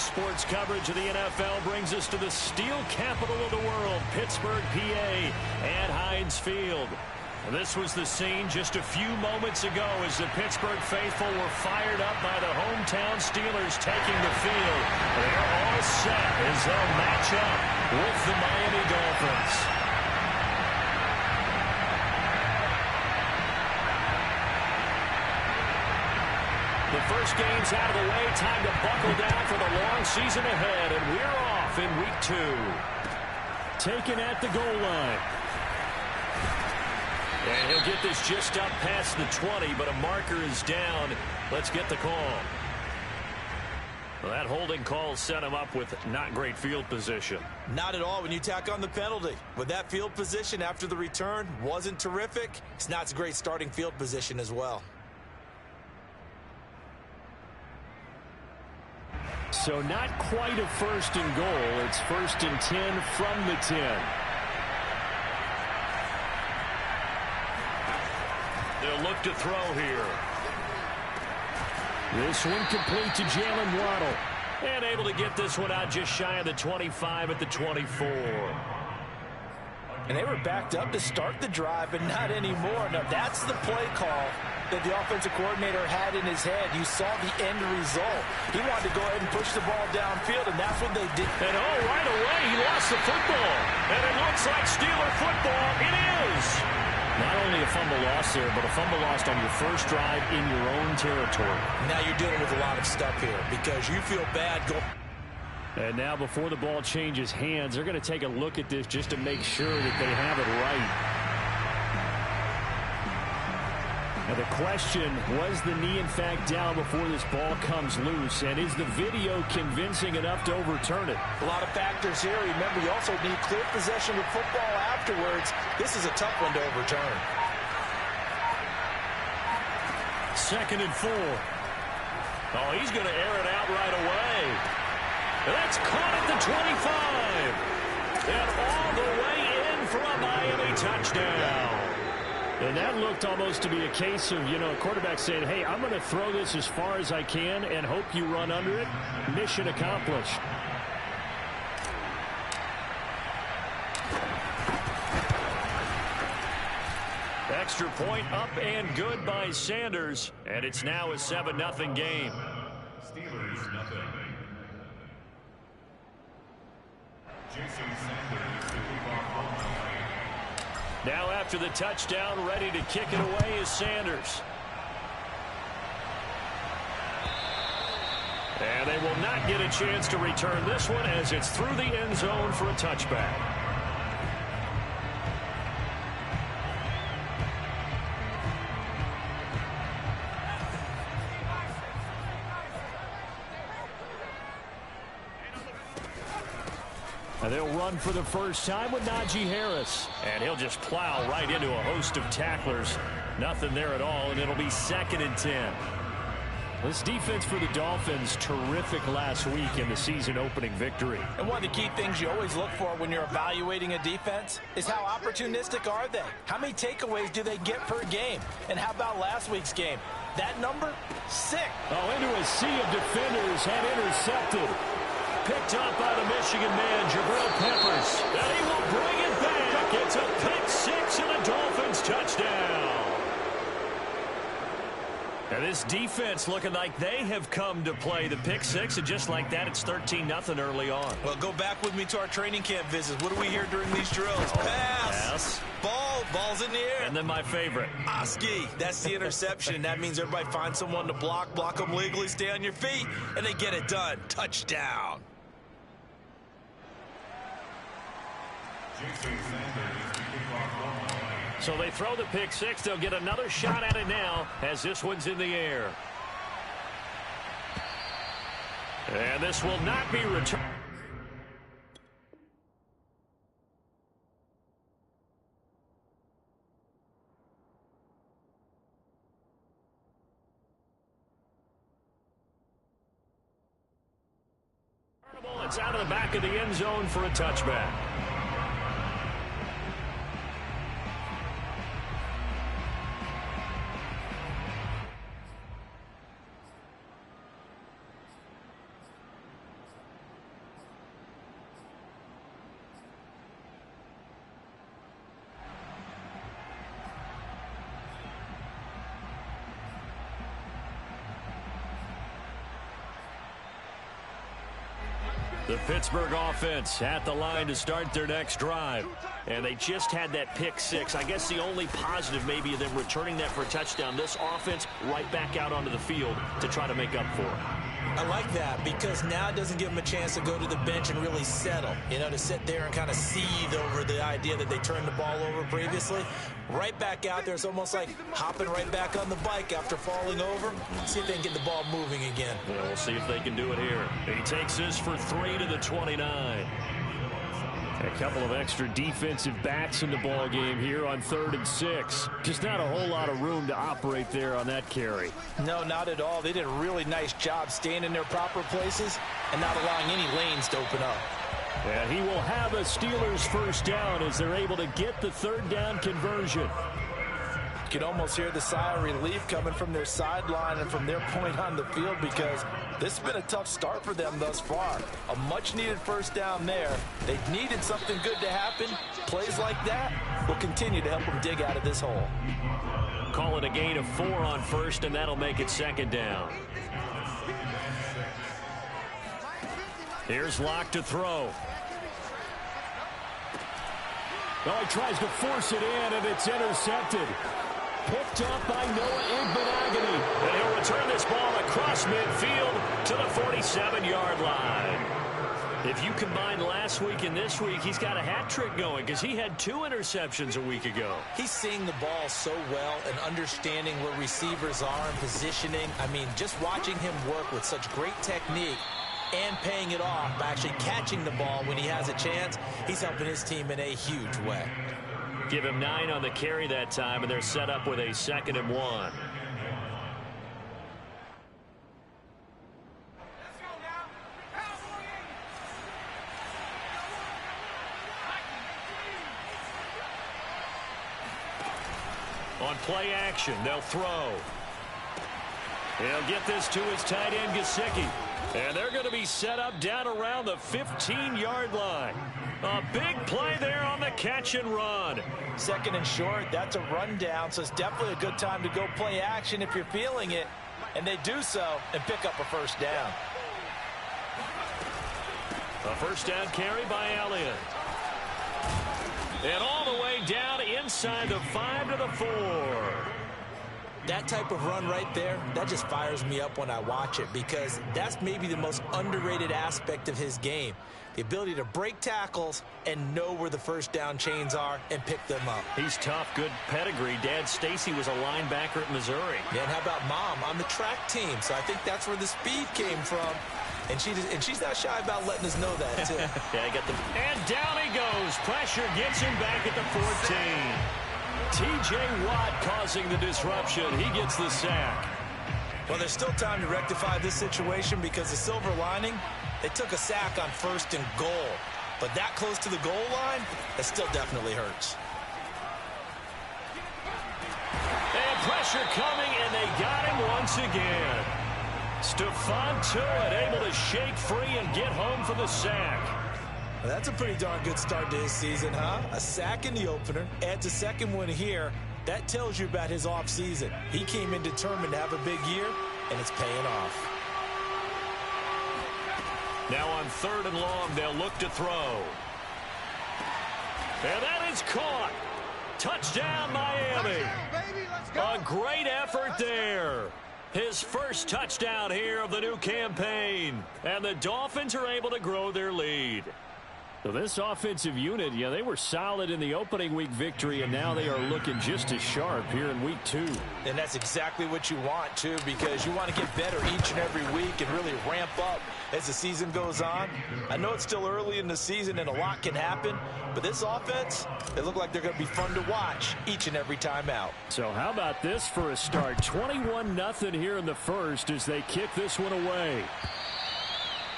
sports coverage of the NFL brings us to the steel capital of the world, Pittsburgh, PA, at Heinz Field. This was the scene just a few moments ago as the Pittsburgh faithful were fired up by the hometown Steelers taking the field. They're all set as they'll match up with the Miami Dolphins. The first game's out of the way. Time to buckle down for the long season ahead, and we're off in week 2. Taken at the goal line. And he'll get this just up past the 20, but a marker is down. Let's get the call. Well, that holding call set him up with not great field position. Not at all when you tack on the penalty. With that field position after the return wasn't terrific. It's not a great starting field position as well. So not quite a first and goal. It's 1st and 10 from the 10. They'll look to throw here. This one complete to Jalen Waddle. And able to get this one out just shy of the 25 at the 24. And they were backed up to start the drive, but not anymore. Now, that's the play call that the offensive coordinator had in his head. You saw the end result. He wanted to go ahead and push the ball downfield, and that's what they did. And right away, he lost the football. And it looks like Steeler football. It is. Not only a fumble loss there, but a fumble lost on your first drive in your own territory. Now you're dealing with a lot of stuff here because you feel bad going. And now before the ball changes hands, they're going to take a look at this just to make sure that they have it right. Now the question, was the knee in fact down before this ball comes loose? And is the video convincing enough to overturn it? A lot of factors here. Remember, you also need clear possession of football afterwards. This is a tough one to overturn. 2nd and 4. Oh, he's going to air it out right away. That's caught at the 25. And all the way in for a Miami touchdown. And that looked almost to be a case of, a quarterback saying, hey, I'm going to throw this as far as I can and hope you run under it. Mission accomplished. Extra point up and good by Sanders. And it's now a 7-0 game. Steelers nothing. Jason Sanders to kick off home. Now after the touchdown, ready to kick it away is Sanders. And they will not get a chance to return this one as it's through the end zone for a touchback. And they'll run for the first time with Najee Harris. And he'll just plow right into a host of tacklers. Nothing there at all, and it'll be 2nd and 10. This defense for the Dolphins, terrific last week in the season-opening victory. And one of the key things you always look for when you're evaluating a defense is how opportunistic are they? How many takeaways do they get per game? And how about last week's game? That number? 6. Oh, into a sea of defenders, had intercepted. Picked up by the Michigan man, Jabril Peppers. And he will bring it back. It's a pick 6 and a Dolphins touchdown. And this defense looking like they have come to play the pick 6, and just like that, it's 13-0 early on. Well, go back with me to our training camp visits. What do we hear during these drills? Pass. Ball's in the air. And then my favorite. Ski. That's the interception. That means everybody finds someone to block them legally, stay on your feet, and they get it done. Touchdown. So they throw the pick 6. They'll get another shot at it now as this one's in the air. And this will not be returned. It's out of the back of the end zone for a touchback. The Pittsburgh offense at the line to start their next drive. And they just had that pick six. I guess the only positive maybe of them returning that for a touchdown. This offense right back out onto the field to try to make up for it. I like that because now it doesn't give them a chance to go to the bench and really settle. You know, to sit there and kind of seethe over the idea that they turned the ball over previously. Right back out there. It's almost like hopping right back on the bike after falling over. See if they can get the ball moving again. Well, we'll see if they can do it here. He takes this for 3 to the 29. A couple of extra defensive backs in the ball game here on 3rd and 6. Just not a whole lot of room to operate there on that carry. No, not at all. They did a really nice job staying in their proper places and not allowing any lanes to open up. And he will have a Steelers first down as they're able to get the 3rd down conversion. You can almost hear the sigh of relief coming from their sideline and from their point on the field because this has been a tough start for them thus far. A much-needed first down there. They needed something good to happen. Plays like that will continue to help them dig out of this hole. Call it a gain of 4 on 1st, and that'll make it 2nd down. Here's Locke to throw. Oh, he tries to force it in, and it's intercepted. Picked up by Noah Igbenogany. And he'll return this ball across midfield to the 47-yard line. If you combine last week and this week, he's got a hat trick going because he had 2 interceptions a week ago. He's seeing the ball so well and understanding where receivers are and positioning. I mean, just watching him work with such great technique and paying it off by actually catching the ball when he has a chance, he's helping his team in a huge way. Give him 9 on the carry that time, and they're set up with a 2nd and 1. On play action, they'll throw. He'll get this to his tight end, Gesicki. And they're going to be set up down around the 15-yard line. A big play there on the catch and run. 2nd and short, that's a rundown, so it's definitely a good time to go play action if you're feeling it. And they do so and pick up a first down. A first down carry by Elliott. And all the way down inside the 5 to the 4. That type of run right there, that just fires me up when I watch it because that's maybe the most underrated aspect of his game. The ability to break tackles and know where the first down chains are and pick them up. He's tough, good pedigree. Dad Stacy was a linebacker at Missouri. Yeah, and how about Mom on the track team? So I think that's where the speed came from. And she's not shy about letting us know that, too. Yeah, I got the... And down he goes. Pressure gets him back at the 14. T.J. Watt causing the disruption. He gets the sack. Well, there's still time to rectify this situation because the silver lining, they took a sack on 1st and goal. But that close to the goal line, that still definitely hurts. And pressure coming, and they got him once again. Stephon Tuitt able to shake free and get home for the sack. Well, that's a pretty darn good start to his season, huh? A sack in the opener, adds a 2nd one here. That tells you about his offseason. He came in determined to have a big year, and it's paying off. Now on 3rd and long, they'll look to throw. And that is caught. Touchdown, Miami. A great effort there. His first touchdown here of the new campaign. And the Dolphins are able to grow their lead. So this offensive unit, yeah, they were solid in the opening week victory, and now they are looking just as sharp here in week 2. And that's exactly what you want, too, because you want to get better each and every week and really ramp up as the season goes on. I know it's still early in the season and a lot can happen, but this offense, they look like they're going to be fun to watch each and every time out. So how about this for a start? 21-0 here in the first as they kick this one away.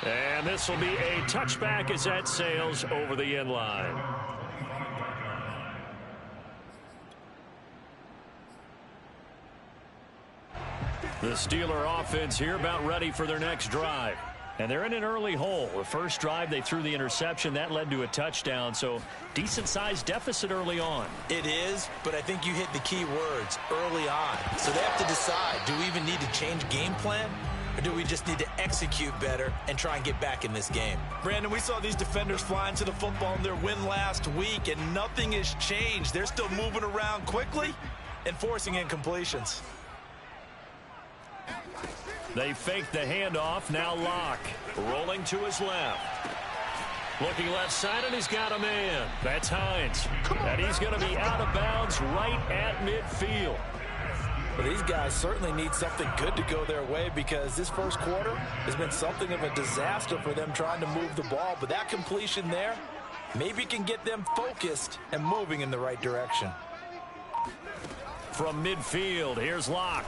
And this will be a touchback as that sails over the end line. The Steeler offense here about ready for their next drive. And they're in an early hole. The first drive, they threw the interception. That led to a touchdown, so decent-sized deficit early on. It is, but I think you hit the key words, early on. So they have to decide, do we even need to change game plan? Or do we just need to execute better and try and get back in this game? Brandon, we saw these defenders flying to the football in their win last week, and nothing has changed. They're still moving around quickly and forcing incompletions. They fake the handoff. Now Locke rolling to his left. Looking left side, and he's got a man. That's Hines. And he's going to be out of bounds right at midfield. Well, these guys certainly need something good to go their way because this first quarter has been something of a disaster for them trying to move the ball. But that completion there maybe can get them focused and moving in the right direction. From midfield, here's Locke.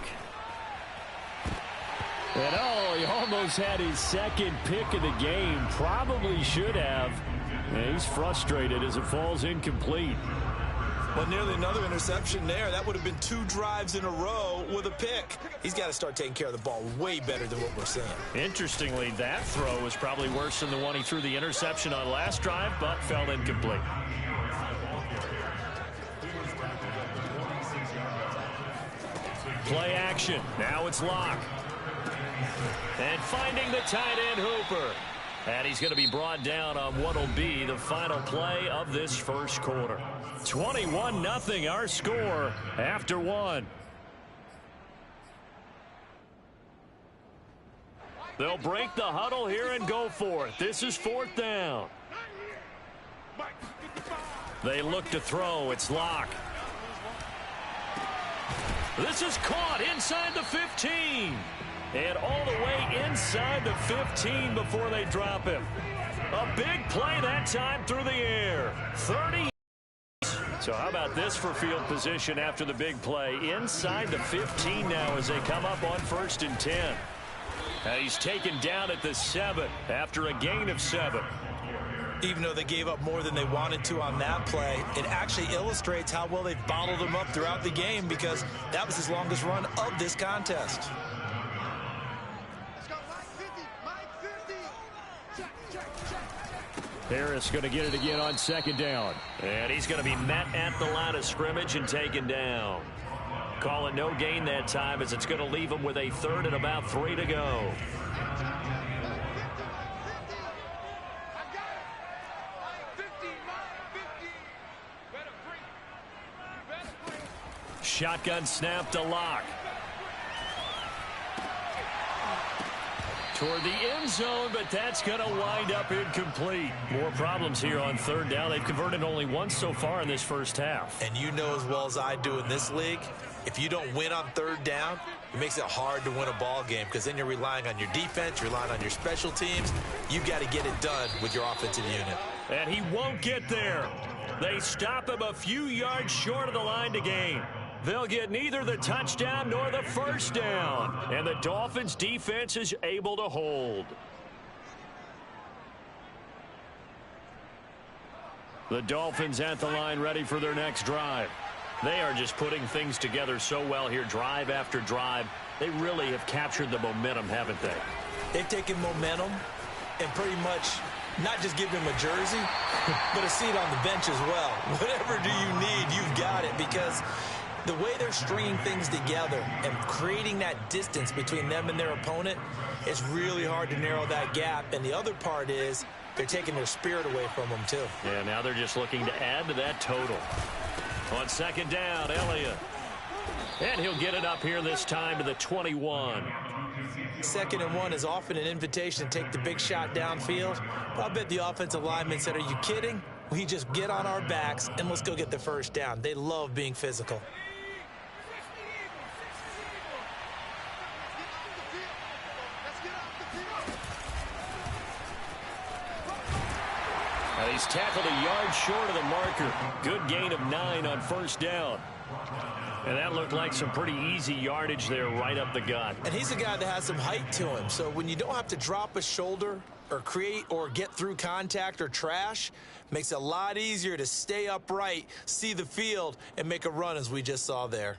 And oh, he almost had his second pick of the game. Probably should have. And he's frustrated as it falls incomplete. Well, nearly another interception there. That would have been 2 drives in a row with a pick. He's got to start taking care of the ball way better than what we're seeing. Interestingly, that throw was probably worse than the one he threw the interception on last drive, but fell incomplete. Play action. Now it's Locke. And finding the tight end Hooper. And he's going to be brought down on what will be the final play of this first quarter. 21-0 our score after 1. They'll break the huddle here and go for it. This is 4th down. They look to throw. It's Locke. This is caught inside the 15. And all the way inside the 15 before they drop him. A big play that time through the air. 30. So how about this for field position after the big play? Inside the 15 now as they come up on 1st and 10. And he's taken down at the 7 after a gain of 7. Even though they gave up more than they wanted to on that play, it actually illustrates how well they've bottled him up throughout the game because that was his longest run of this contest. Harris going to get it again on 2nd down. And he's going to be met at the line of scrimmage and taken down. Call it no gain that time as it's going to leave him with a 3rd and about 3 to go. Shotgun snap to Locke. Toward the end zone, but that's going to wind up incomplete. More problems here on 3rd down. They've converted only once so far in this first half. And you know as well as I do in this league, if you don't win on 3rd down, it makes it hard to win a ball game because then you're relying on your defense, you're relying on your special teams. You've got to get it done with your offensive unit. And he won't get there. They stop him a few yards short of the line to gain. They'll get neither the touchdown nor the 1st down. And the Dolphins' defense is able to hold. The Dolphins at the line ready for their next drive. They are just putting things together so well here, drive after drive. They really have captured the momentum, haven't they? They've taken momentum and pretty much not just give him a jersey, but a seat on the bench as well. Whatever do you need, you've got it because the way they're stringing things together and creating that distance between them and their opponent, it's really hard to narrow that gap. And the other part is they're taking their spirit away from them, too. Yeah, now they're just looking to add to that total. On 2nd down, Elliott. And he'll get it up here this time to the 21. 2nd and 1 is often an invitation to take the big shot downfield. But I bet the offensive linemen said, are you kidding? We just get on our backs and let's go get the 1st down. They love being physical. He's tackled a yard short of the marker. Good gain of 9 on 1st down. And that looked like some pretty easy yardage there right up the gut. And he's a guy that has some height to him. So when you don't have to drop a shoulder or create or get through contact or trash, makes it a lot easier to stay upright, see the field, and make a run as we just saw there.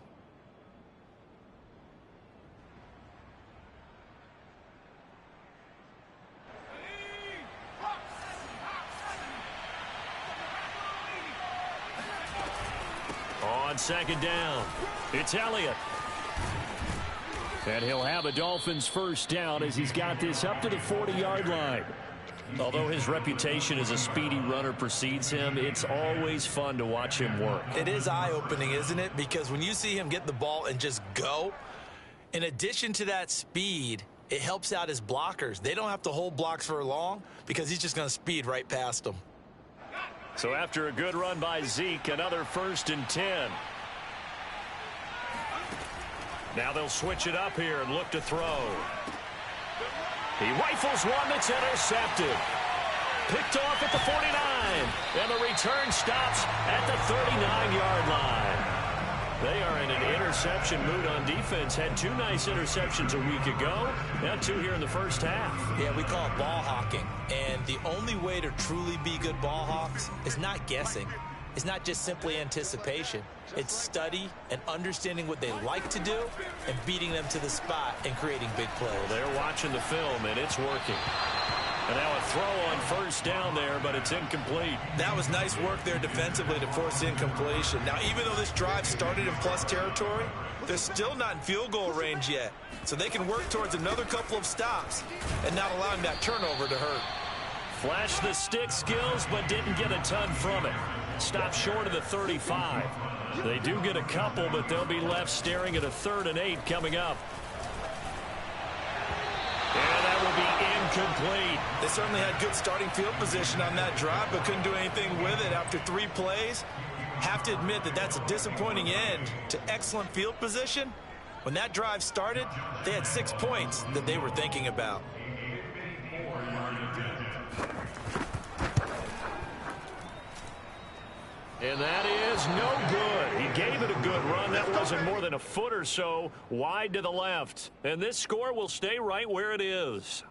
On 2nd down, it's Elliott. And he'll have a Dolphins first down as he's got this up to the 40-yard line. Although his reputation as a speedy runner precedes him, it's always fun to watch him work. It is eye-opening, isn't it? Because when you see him get the ball and just go, in addition to that speed, it helps out his blockers. They don't have to hold blocks for long because he's just going to speed right past them. So after a good run by Zeke, another 1st and 10. Now they'll switch it up here and look to throw. He rifles one that's intercepted. Picked off at the 49. And the return stops at the 39-yard line. They are in an interception mood on defense. Had 2 nice interceptions a week ago. Now 2 here in the first half. Yeah, we call it ball hawking. And the only way to truly be good ball hawks is not guessing. It's not just simply anticipation. It's study and understanding what they like to do and beating them to the spot and creating big plays. Well, they're watching the film, and it's working. And now a throw on first down there, but it's incomplete. That was nice work there defensively to force incompletion. Now, even though this drive started in plus territory, they're still not in field goal range yet. So they can work towards another couple of stops and not allowing that turnover to hurt. Flashed the stick skills, but didn't get a ton from it. Stopped short of the 35. They do get a couple, but they'll be left staring at a 3rd and 8 coming up. And that will be incomplete. They certainly had good starting field position on that drive, but couldn't do anything with it after 3 plays. Have to admit that that's a disappointing end to excellent field position. When that drive started, they had 6 points that they were thinking about. And that is no good. He gave it a good run. That wasn't more than a foot or so wide to the left. And this score will stay right where it is.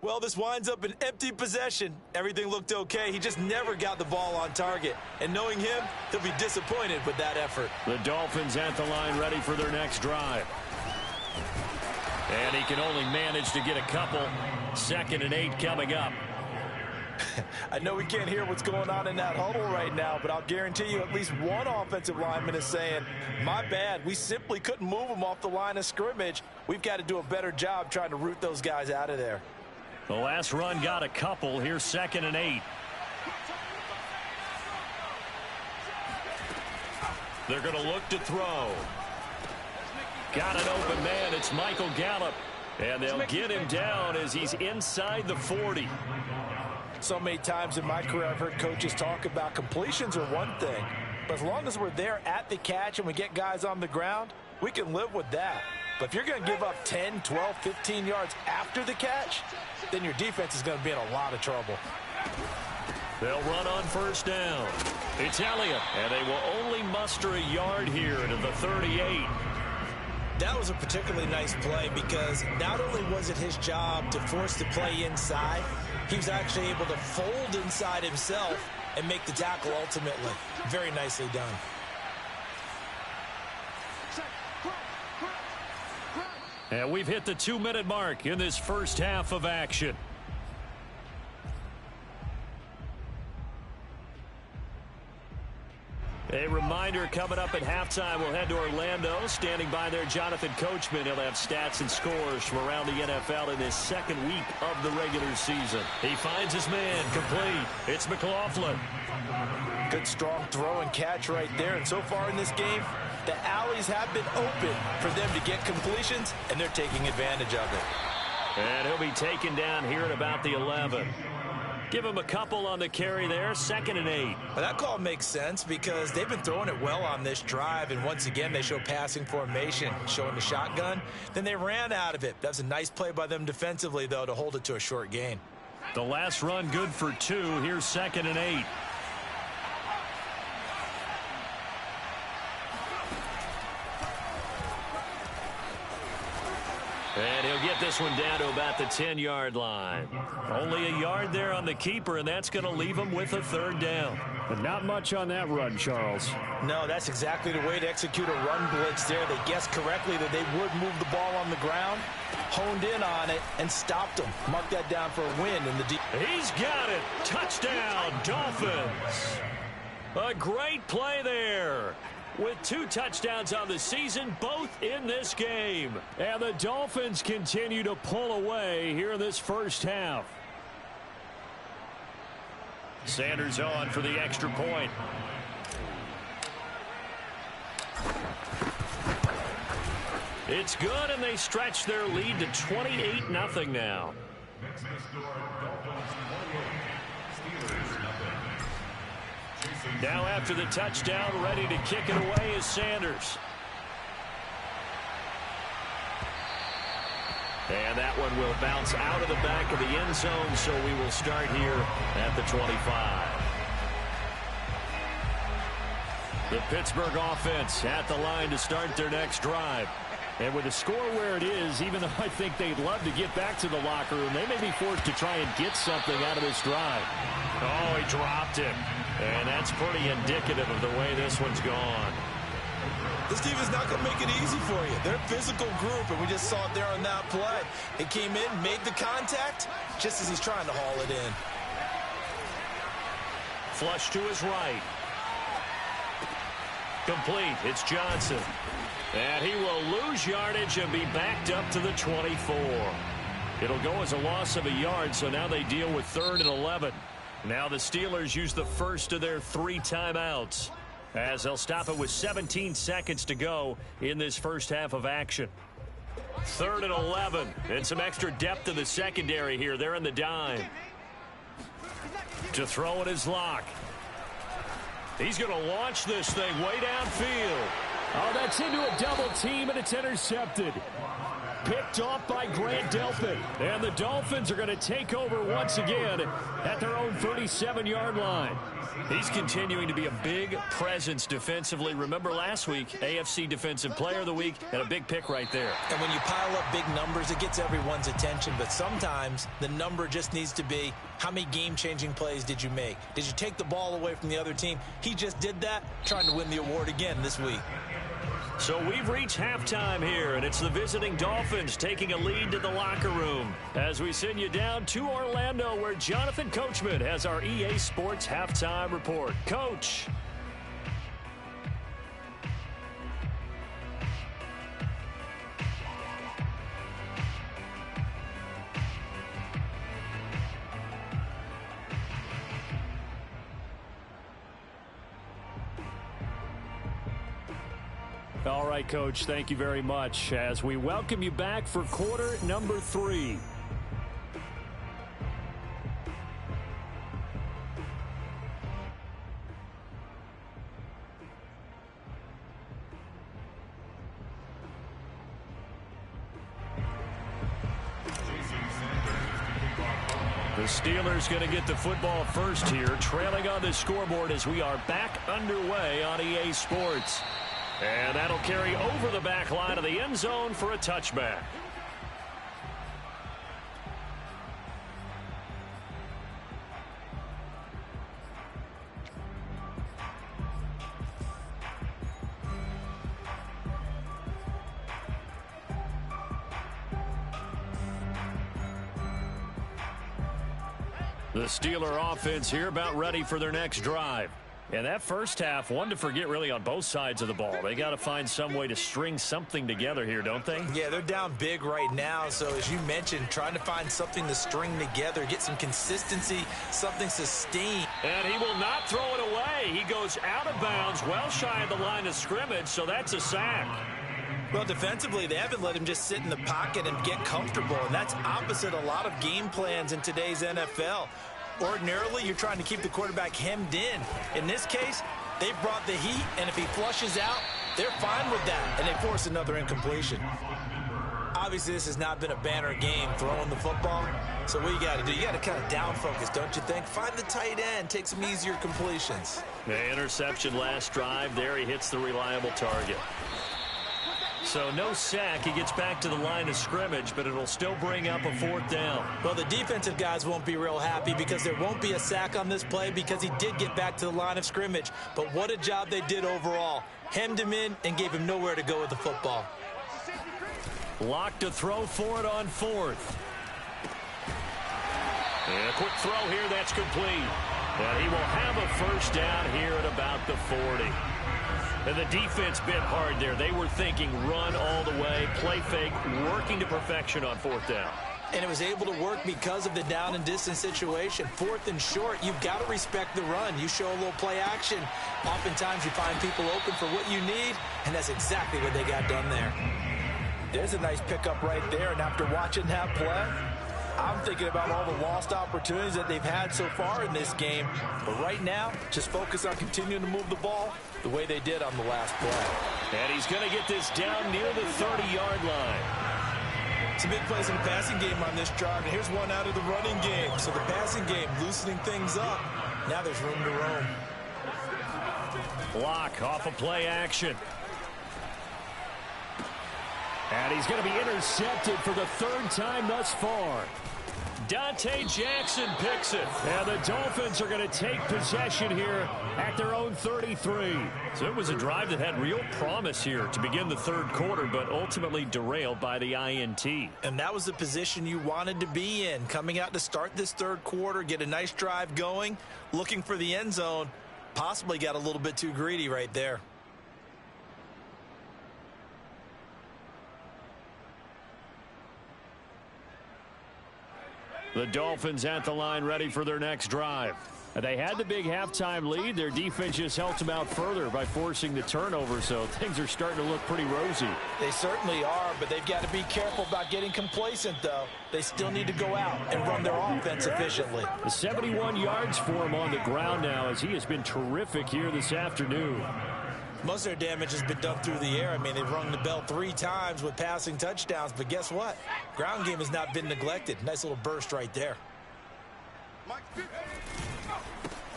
Well, this winds up an empty possession. Everything looked okay. He just never got the ball on target. And knowing him, they'll be disappointed with that effort. The Dolphins at the line ready for their next drive. And he can only manage to get a couple. 2nd and 8 coming up. I know we can't hear what's going on in that huddle right now, but I'll guarantee you at least one offensive lineman is saying, my bad, we simply couldn't move them off the line of scrimmage. We've got to do a better job trying to root those guys out of there. The last run got a couple. Here's 2nd and 8. They're going to look to throw. Got an open man. It's Michael Gallup. And they'll get him down as he's inside the 40. So many times in my career I've heard coaches talk about completions are one thing, but as long as we're there at the catch and we get guys on the ground, we can live with that. But if you're going to give up 10, 12, 15 yards after the catch, then your defense is going to be in a lot of trouble. They'll run on first down. It's Elliott, and they will only muster a yard here to the 38. That was a particularly nice play because not only was it his job to force the play inside, he was actually able to fold inside himself and make the tackle ultimately. Very nicely done. And we've hit the 2-minute mark in this first half of action. A reminder, coming up at halftime, we'll head to Orlando. Standing by there, Jonathan Coachman. He'll have stats and scores from around the NFL in this 2nd week of the regular season. He finds his man, complete. It's McLaughlin. Good strong throw and catch right there. And so far in this game, the alleys have been open for them to get completions, and they're taking advantage of it. And he'll be taken down here at about the 11. Give him a couple on the carry there, 2nd and 8. Well, that call makes sense because they've been throwing it well on this drive, and once again they show passing formation, showing the shotgun. Then they ran out of it. That's a nice play by them defensively, though, to hold it to a short gain. The last run good for 2. Here's 2nd and 8. And he'll get this one down to about the 10-yard line. Only a yard there on the keeper, and that's going to leave him with a 3rd down. But not much on that run, Charles. No, that's exactly the way to execute a run blitz there. They guessed correctly that they would move the ball on the ground, honed in on it, and stopped them. Mark that down for a win in the deep. He's got it. Touchdown, Dolphins. A great play there. with 2 touchdowns on the season, both in this game. And the Dolphins continue to pull away here in this first half. Sanders on for the extra point. It's good, and they stretch their lead to 28-0 now. Next to the score, Dolphins 28, Steelers 0. Now after the touchdown, ready to kick it away is Sanders. And that one will bounce out of the back of the end zone, so we will start here at the 25. The Pittsburgh offense at the line to start their next drive. And with the score where it is, even though I think they'd love to get back to the locker room, they may be forced to try and get something out of this drive. Oh, he dropped him. And that's pretty indicative of the way this one's gone. This team is not going to make it easy for you. They're a physical group, and we just saw it there on that play. He came in, made the contact, just as he's trying to haul it in. Flush to his right. Complete. It's Johnson. And he will lose yardage and be backed up to the 24. It'll go as a loss of a yard, so now they deal with 3rd and 11. Now the Steelers use the first of their 3 timeouts, as they'll stop it with 17 seconds to go in this first half of action. 3rd and 11, and some extra depth in the secondary here. They're in the dime. To throw it is Locke. He's going to launch this thing way downfield. Oh, that's into a double team, and it's intercepted. Picked off by Grant Delpit. And the Dolphins are going to take over once again at their own 37-yard line. He's continuing to be a big presence defensively. Remember last week, AFC Defensive Player of the Week, and a big pick right there. And when you pile up big numbers, it gets everyone's attention. But sometimes the number just needs to be, how many game-changing plays did you make? Did you take the ball away from the other team? He just did that, trying to win the award again this week. So we've reached halftime here, and it's the visiting Dolphins taking a lead to the locker room as we send you down to Orlando, where Jonathan Coachman has our EA Sports Halftime Report. Coach. All right, Coach, thank you very much as we welcome you back for quarter number 3. The Steelers going to get the football first here, trailing on the scoreboard as we are back underway on EA Sports. And that'll carry over the back line of the end zone for a touchback. The Steeler offense here about ready for their next drive. And that first half, one to forget really on both sides of the ball. They got to find some way to string something together here, don't they? Yeah, they're down big right now. So as you mentioned, trying to find something to string together, get some consistency, something sustained. And he will not throw it away. He goes out of bounds, well shy of the line of scrimmage, so that's a sack. Well, defensively, they haven't let him just sit in the pocket and get comfortable, and that's opposite a lot of game plans in today's NFL. Ordinarily, you're trying to keep the quarterback hemmed in. In this case, they brought the heat, and if he flushes out, they're fine with that, and they force another incompletion. Obviously, this has not been a banner game throwing the football, so what you got to do, you got to kind of down focus, don't you think? Find the tight end, take some easier completions. The interception last drive there. He hits the reliable target. So no sack. He gets back to the line of scrimmage, but it'll still bring up a 4th down. Well, the defensive guys won't be real happy because there won't be a sack on this play because he did get back to the line of scrimmage. But what a job they did overall. Hemmed him in and gave him nowhere to go with the football. Locked to throw for it on 4th. And a quick throw here. That's complete. And he will have a first down here at about the 40. And the defense bit hard there. They were thinking run all the way, play fake, working to perfection on fourth down. And it was able to work because of the down and distance situation. Fourth and short, you've got to respect the run. You show a little play action. Oftentimes you find people open for what you need, and that's exactly what they got done there. There's a nice pickup right there, and after watching that play, I'm thinking about all the lost opportunities that they've had so far in this game. But right now, just focus on continuing to move the ball the way they did on the last play. And he's going to get this down near the 30-yard line. Some big plays in the passing game on this drive, and here's one out of the running game. So the passing game loosening things up. Now there's room to roam. Block off of play action. And he's going to be intercepted for the third time thus far. Dante Jackson picks it. And the Dolphins are going to take possession here at their own 33. So it was a drive that had real promise here to begin the third quarter, but ultimately derailed by the INT. And that was the position you wanted to be in. Coming out to start this third quarter, get a nice drive going, looking for the end zone. Possibly got a little bit too greedy right there. The Dolphins at the line ready for their next drive. They had the big halftime lead. Their defense just helped them out further by forcing the turnover, so things are starting to look pretty rosy. They certainly are, but they've got to be careful about getting complacent, though. They still need to go out and run their offense efficiently. 71 yards for him on the ground now, as he has been terrific here this afternoon. Most of their damage has been done through the air. I mean, they've rung the bell 3 times with passing touchdowns, but guess what? Ground game has not been neglected. Nice little burst right there.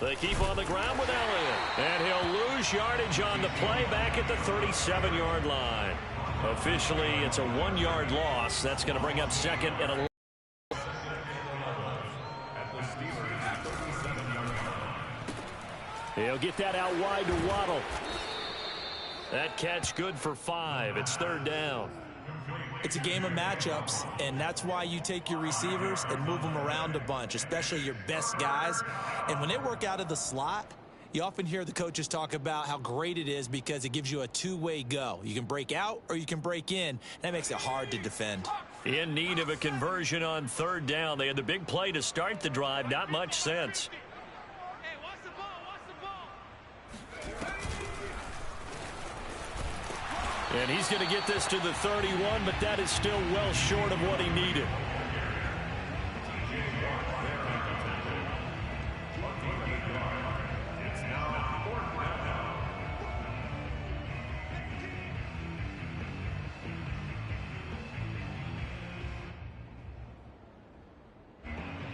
They keep on the ground with Elliott. And he'll lose yardage on the play back at the 37-yard line. Officially, it's a 1-yard loss. That's going to bring up second and 11. He'll get that out wide to Waddle. That catch good for 5. It's third down. It's a game of matchups, and that's why you take your receivers and move them around a bunch, especially your best guys. And when they work out of the slot, you often hear the coaches talk about how great it is because it gives you a two-way go. You can break out or you can break in. That makes it hard to defend. In need of a conversion on third down. They had the big play to start the drive. Not much sense. And he's going to get this to the 31, but that is still well short of what he needed.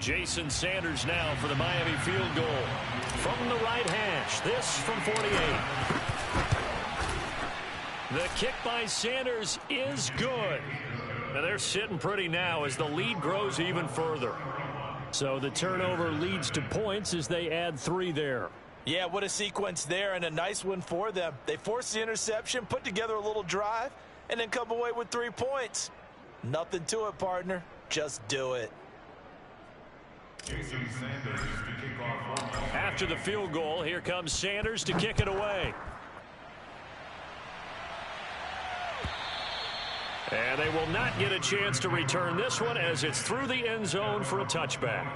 Jason Sanders now for the Miami field goal. From the right hash, this from 48. The kick by Sanders is good. And they're sitting pretty now as the lead grows even further. So the turnover leads to points as they add 3 there. Yeah, what a sequence there, and a nice one for them. They force the interception, put together a little drive, and then come away with 3 points. Nothing to it, partner. Just do it. After the field goal, here comes Sanders to kick it away. And they will not get a chance to return this one as it's through the end zone for a touchback.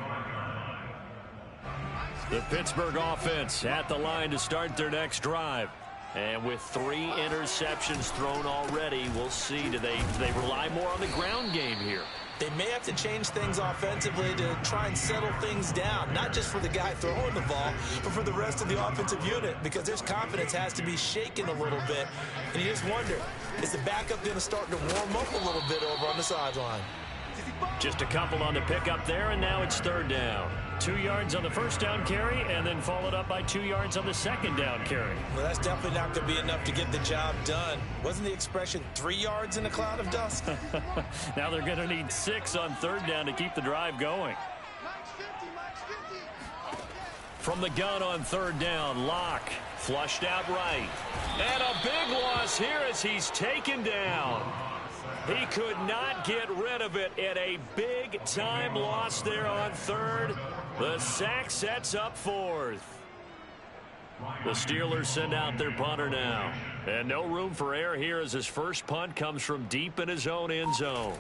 The Pittsburgh offense at the line to start their next drive. And with 3 interceptions thrown already, we'll see. Do they rely more on the ground game here? They may have to change things offensively to try and settle things down, not just for the guy throwing the ball, but for the rest of the offensive unit, because their confidence has to be shaken a little bit. And you just wonder, is the backup going to start to warm up a little bit over on the sideline? Just a couple on the pickup there, and now it's third down. 2 yards on the first down carry, and then followed up by 2 yards on the second down carry. Well, that's definitely not going to be enough to get the job done. Wasn't the expression 3 yards in a cloud of dust? Now they're going to need 6 on third down to keep the drive going. From the gun on third down, Locke flushed out right. And a big loss here as he's taken down. He could not get rid of it at a big-time loss there on third. The sack sets up fourth. The Steelers send out their punter now. And no room for error here as his first punt comes from deep in his own end zone.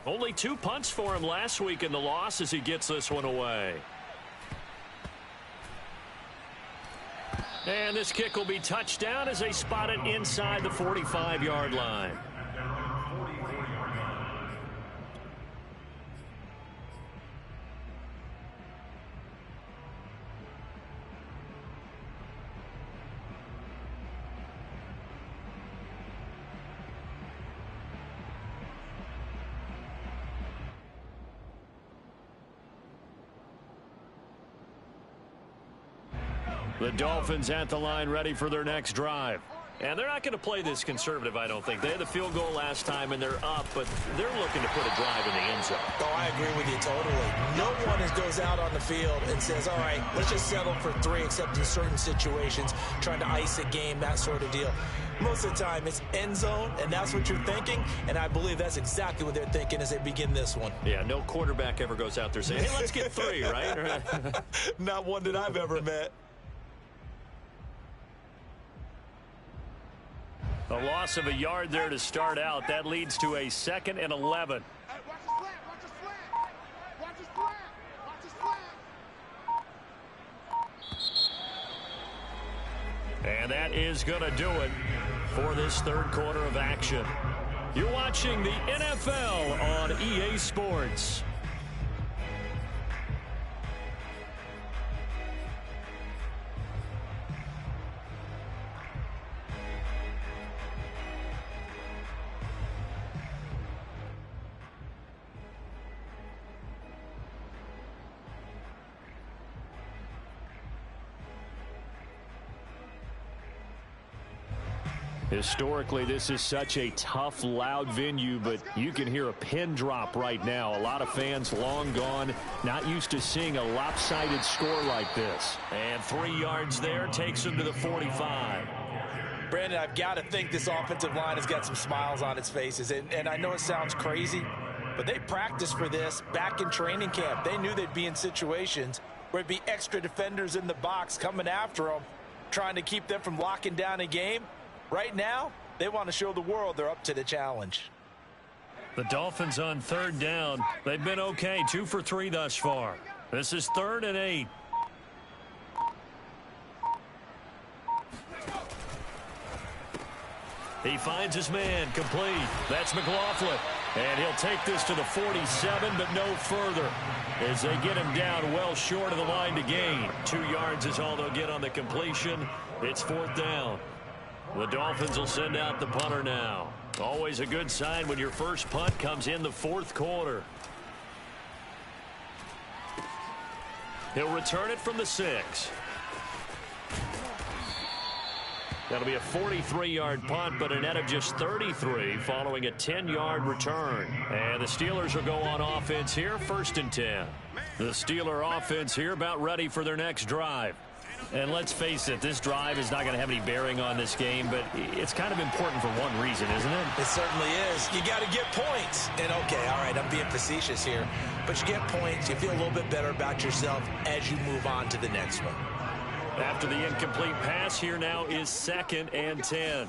Only 2 punts for him last week in the loss as he gets this one away. And this kick will be touchdown as they spot it inside the 45-yard line. The Dolphins at the line ready for their next drive. And they're not going to play this conservative, I don't think. They had the field goal last time, and they're up, but they're looking to put a drive in the end zone. Oh, I agree with you totally. No one goes out on the field and says, all right, let's just settle for 3, except in certain situations, trying to ice a game, that sort of deal. Most of the time, it's end zone, and that's what you're thinking, and I believe that's exactly what they're thinking as they begin this one. Yeah, no quarterback ever goes out there saying, hey, let's get 3, right? Not one that I've ever met. A loss of a yard there to start out. That leads to a 2nd and 11. Hey, watch his flag, watch his flag. Watch his flag, watch his flag. And that is going to do it for this third quarter of action. You're watching the NFL on EA Sports. Historically, this is such a tough, loud venue, but you can hear a pin drop right now. A lot of fans long gone, not used to seeing a lopsided score like this. And 3 yards there takes them to the 45. Brandon, I've got to think this offensive line has got some smiles on its faces. And I know it sounds crazy, but they practiced for this back in training camp. They knew they'd be in situations where it'd be extra defenders in the box coming after them, trying to keep them from locking down a game. Right now, they want to show the world they're up to the challenge. The Dolphins on 3rd down. They've been okay, 2 for 3 thus far. This is 3rd and 8. He finds his man, complete. That's McLaughlin. And he'll take this to the 47, but no further, as they get him down well short of the line to gain. 2 yards is all they'll get on the completion. It's 4th down. The Dolphins will send out the punter now. Always a good sign when your first punt comes in the 4th quarter. He'll return it from the 6. That'll be a 43-yard punt, but a net of just 33 following a 10-yard return. And the Steelers will go on offense here, 1st and 10. The Steeler offense here about ready for their next drive. And let's face it, this drive is not going to have any bearing on this game, but it's kind of important for one reason, isn't it? It certainly is. You got to get points. And, okay, all right, I'm being facetious here. But you get points, you feel a little bit better about yourself as you move on to the next one. After the incomplete pass, here now is 2nd and 10.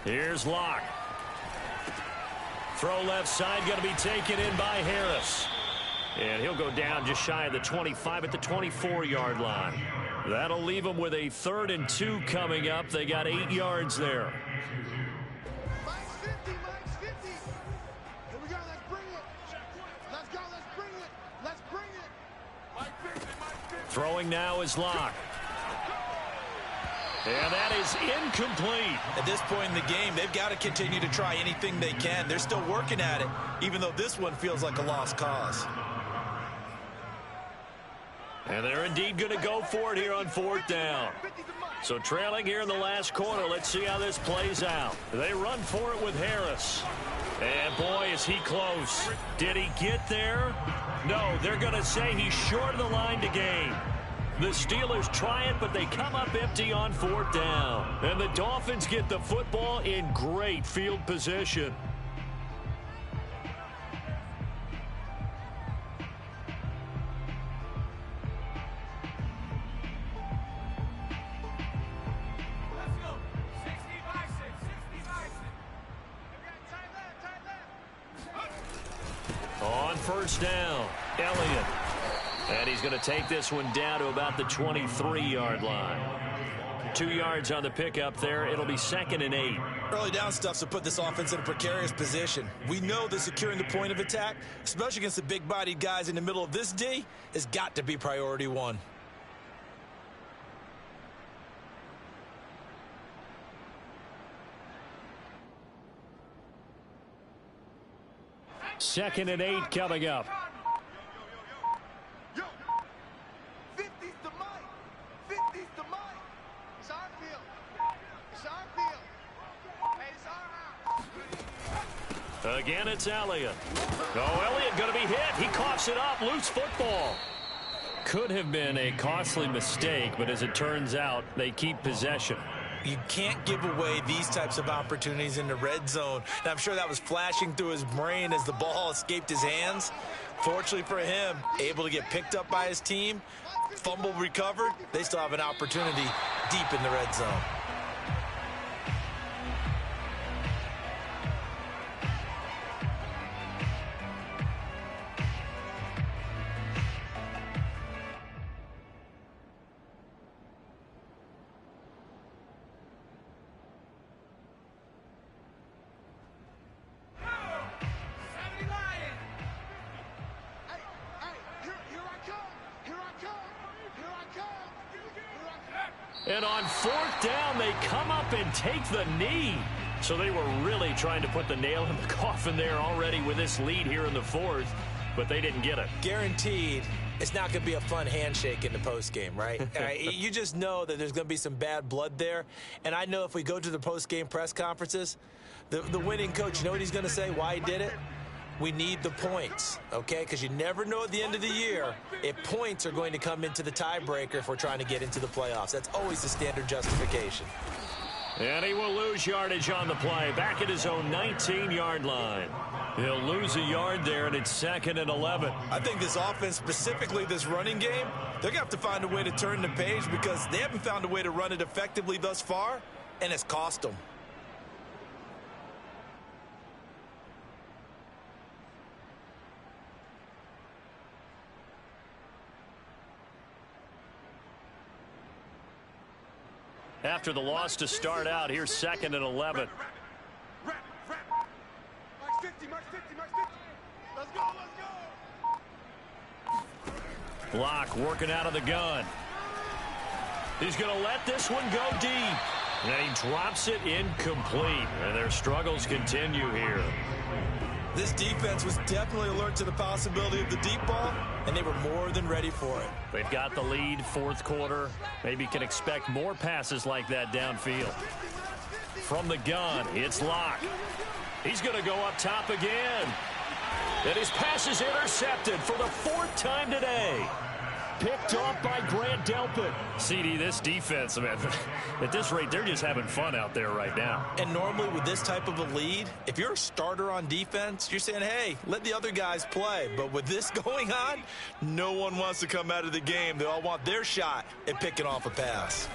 Here's Locke. Throw left side, going to be taken in by Harris. And he'll go down just shy of the 25 at the 24-yard line. That'll leave them with a 3rd and 2 coming up. They got 8 yards there. Mike's 50, Mike's 50. Here we go, let's bring it. Let's go, let's bring it. Let's bring it. Mike 50, Mike 50. Throwing now is Locke. And that is incomplete. At this point in the game, they've got to continue to try anything they can. They're still working at it, even though this one feels like a lost cause. And they're indeed going to go for it here on 4th down. So trailing here in the last quarter, let's see how this plays out. They run for it with Harris. And boy, is he close. Did he get there? No, they're going to say he's short of the line to gain. The Steelers try it, but they come up empty on 4th down. And the Dolphins get the football in great field position. first down. Elliott. And he's going to take this one down to about the 23-yard line. 2 yards on the pickup there. It'll be 2nd and 8. Early down stuff to put this offense in a precarious position. We know that securing the point of attack, especially against the big-bodied guys in the middle of this D, has got to be priority one. Second and 8 coming up. Yo, 50's the mic. 50's the mic. It's our field. It's our field. Hey, it's our house. Again, it's Elliott. Oh, Elliott going to be hit. He coughs it up. Loose football. Could have been a costly mistake, but as it turns out, they keep possession. You can't give away these types of opportunities in the red zone. And I'm sure that was flashing through his brain as the ball escaped his hands. Fortunately for him, able to get picked up by his team, fumble recovered. They still have an opportunity deep in the red zone. And on 4th down, they come up and take the knee. So they were really trying to put the nail in the coffin there already with this lead here in the 4th, but they didn't get it. Guaranteed, it's not going to be a fun handshake in the postgame, right? You just know that there's going to be some bad blood there. And I know if we go to the postgame press conferences, the winning coach, you know what he's going to say, why he did it? We need the points, okay? Because you never know at the end of the year if points are going to come into the tiebreaker if we're trying to get into the playoffs. That's always the standard justification. And he will lose yardage on the play, back at his own 19-yard line. He'll lose a yard there, and it's 2nd and 11. I think this offense, specifically this running game, they're going to have to find a way to turn the page because they haven't found a way to run it effectively thus far, and it's cost them. After the loss to start out, here's 2nd and 11. Max 50, Max 50, Max 50. Let's go, let's go. Block working out of the gun. He's going to let this one go deep. And he drops it incomplete. And their struggles continue here. This defense was definitely alert to the possibility of the deep ball, and they were more than ready for it. They've got the lead, 4th quarter. Maybe can expect more passes like that downfield. From the gun, it's Locke. He's going to go up top again. And his pass is intercepted for the 4th time today. Picked off by Grant Delpit. CD, this defense, man, at this rate, they're just having fun out there right now. And normally with this type of a lead, if you're a starter on defense, you're saying, hey, let the other guys play. But with this going on, no one wants to come out of the game. They all want their shot at picking off a pass.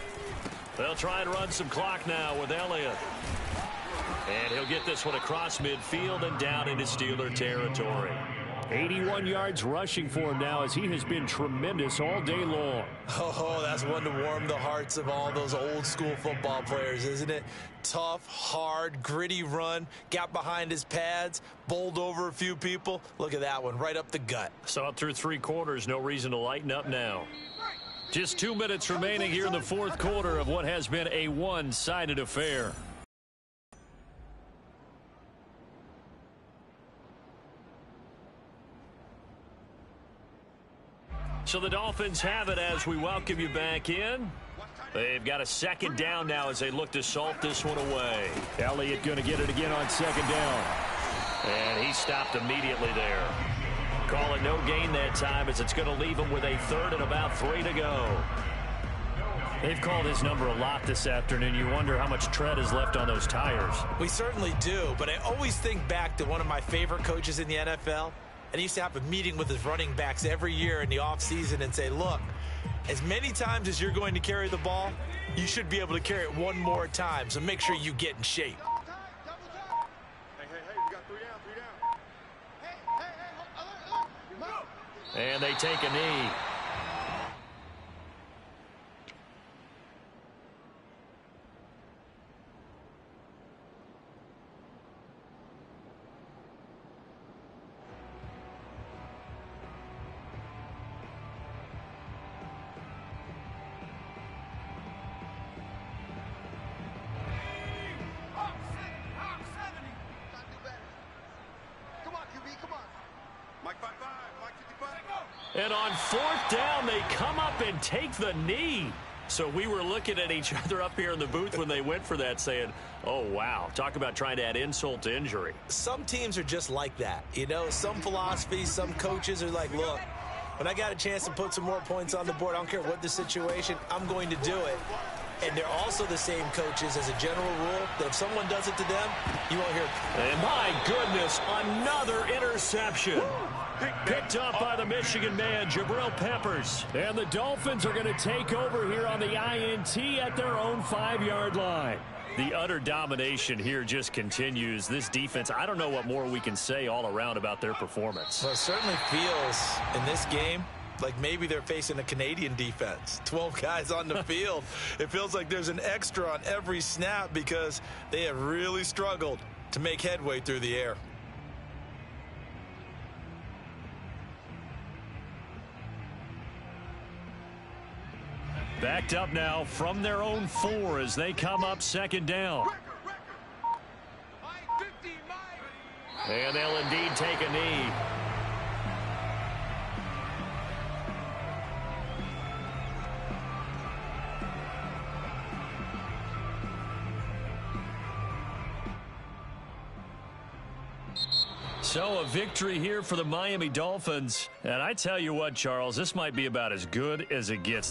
They'll try and run some clock now with Elliott. And he'll get this one across midfield and down into Steeler territory. 81 yards rushing for him now as he has been tremendous all day long. Oh, that's one to warm the hearts of all those old school football players, isn't it? Tough, hard, gritty run, got behind his pads, bowled over a few people. Look at that one, right up the gut. Saw it through 3 quarters, no reason to lighten up now. Just 2 minutes remaining here in the 4th quarter of what has been a one-sided affair. So the Dolphins have it as we welcome you back in. They've got a 2nd down now as they look to salt this one away. Elliott going to get it again on 2nd down. And he stopped immediately there. Call it no gain that time as it's going to leave him with a 3rd and about 3 to go. They've called his number a lot this afternoon. You wonder how much tread is left on those tires. We certainly do, but I always think back to one of my favorite coaches in the NFL. And he used to have a meeting with his running backs every year in the offseason and say, look, as many times as you're going to carry the ball, you should be able to carry it one more time. So make sure you get in shape. Double time, double time. Hey, we got 3 down, 3 down. Hey, And they take a knee. And on fourth down, they come up and take the knee. So we were looking at each other up here in the booth when they went for that saying, oh, wow, talk about trying to add insult to injury. Some teams are just like that. You know, some philosophies, some coaches are like, look, when I got a chance to put some more points on the board, I don't care what the situation, I'm going to do it. And they're also the same coaches as a general rule that if someone does it to them, you won't hear it. And my goodness, another interception. Picked up by the Michigan man, Jabril Peppers. And the Dolphins are going to take over here on the INT at their own 5-yard line. The utter domination here just continues. This defense, I don't know what more we can say all around about their performance. Well, it certainly feels in this game like maybe they're facing a Canadian defense. 12 guys on the field. It feels like there's an extra on every snap because they have really struggled to make headway through the air. Backed up now from their own 4 as they come up second down. And they'll indeed take a knee. So a victory here for the Miami Dolphins. And I tell you what, Charles, this might be about as good as it gets.